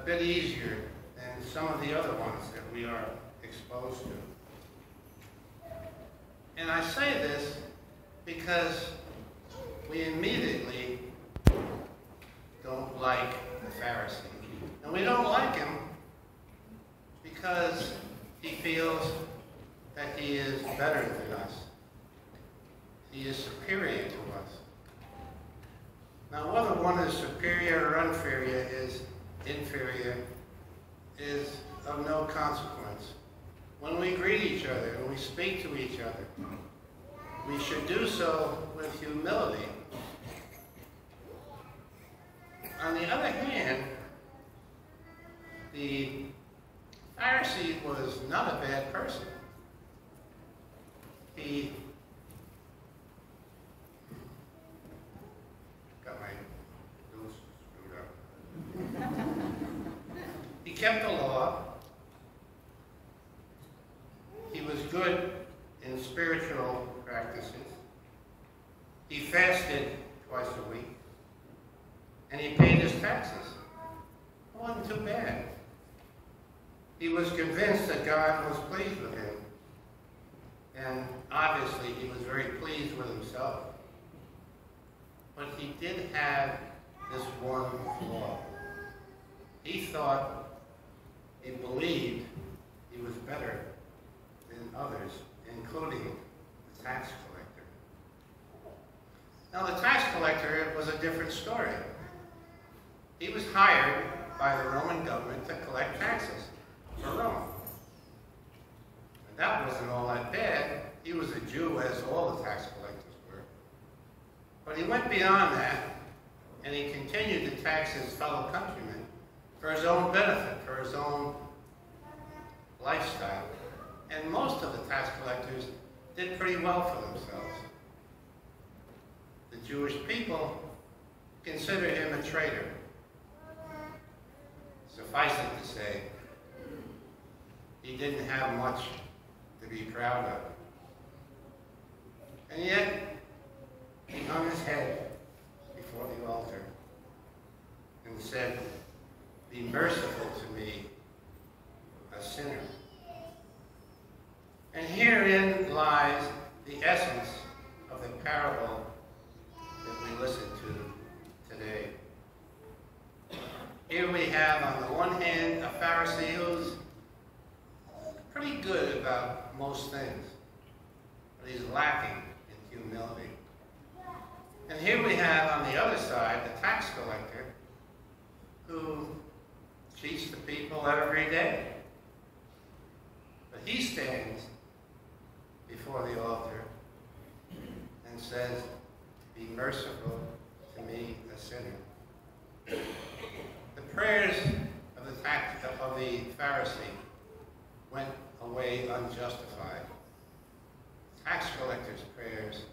bit easier than some of the other ones that we are exposed to. And I say this because we immediately don't like the Pharisee. And we don't like him because he feels that he is better than us. He is superior to us. Now, whether one is superior or inferior is of no consequence. When we greet each other and we speak to each other, we should do so with humility. On the other hand, the Pharisee was not a bad person. He got my nose screwed up. He kept the law. He was good in spiritual practices. He fasted twice a week. And he paid his taxes. It wasn't too bad. He was convinced that God was pleased with him. And obviously he was very pleased with himself. But he did have this one flaw. He thought, he believed he was better than others, including the tax collector. Now the tax collector was a different story. He was hired by the Roman government to collect taxes for Rome. And that wasn't all that bad. He was a Jew, as all the tax collectors were. But he went beyond that, and he continued to tax his fellow countrymen for his own benefit, for his own lifestyle. And most of the tax collectors did pretty well for themselves. The Jewish people considered him a traitor. Suffice it to say, he didn't have much to be proud of. And yet, he hung his head before the altar and said, "Be merciful to me, a sinner." And herein lies the essence of the parable that we listen to today. Here we have, on the one hand, a Pharisee who's pretty good about most things, but he's lacking in humility. And here we have, on the other side, the tax collector who cheats the people every day. But he stands before the altar and says, "Be merciful to me, a sinner." The prayers of the Pharisee went away unjustified. Tax collectors' prayers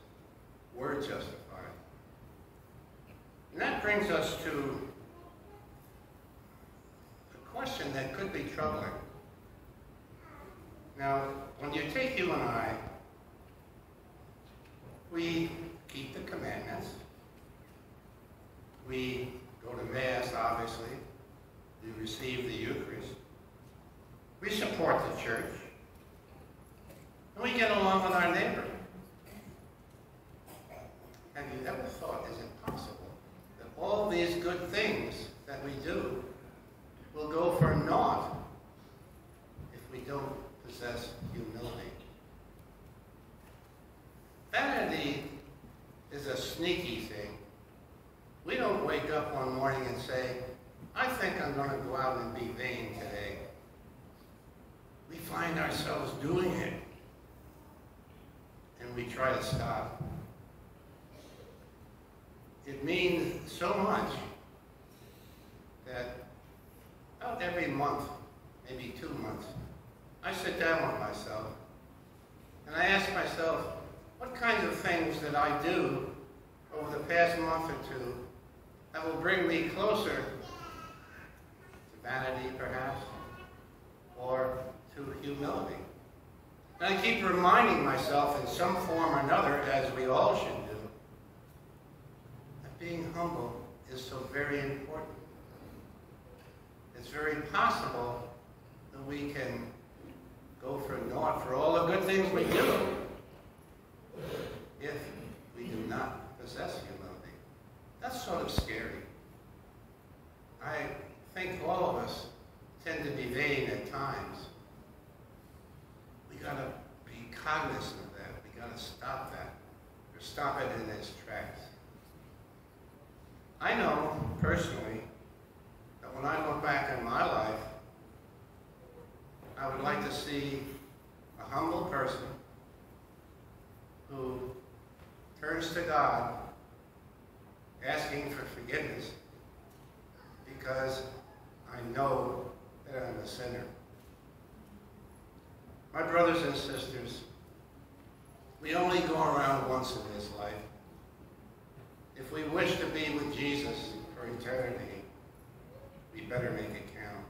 were justified. And that brings us to a question that could be troubling. Now, when you take you and I, we keep the commandments. We go to Mass, obviously. We receive the Eucharist. We support the church. And we get along with our neighbor. Have you ever thought, is it possible that all these good things that we do will go for naught if we don't possess humility? Vanity is a sneaky thing. We don't wake up one morning and say, "I think I'm going to go out and be vain today." We find ourselves doing it, and we try to stop. It means so much that about every month, maybe 2 months, I sit down with myself and I ask myself, what kinds of things did I do over the past month or two that will bring me closer to vanity, perhaps, or to humility? And I keep reminding myself in some form or another, as we all should do, that being humble is so very important. It's it's very possible that we can go for naught for all the good things we do if we do not possess humility. That's sort of scary. I think all of us tend to be vain at times. We gotta be cognizant of that. We gotta stop that, or stop it in its tracks. I know personally that when I look back in my life, I would like to see a humble person who turns to God asking for forgiveness because I know that I'm a sinner. My brothers and sisters, we only go around once in this life. If we wish to be with Jesus for eternity, we better make it count.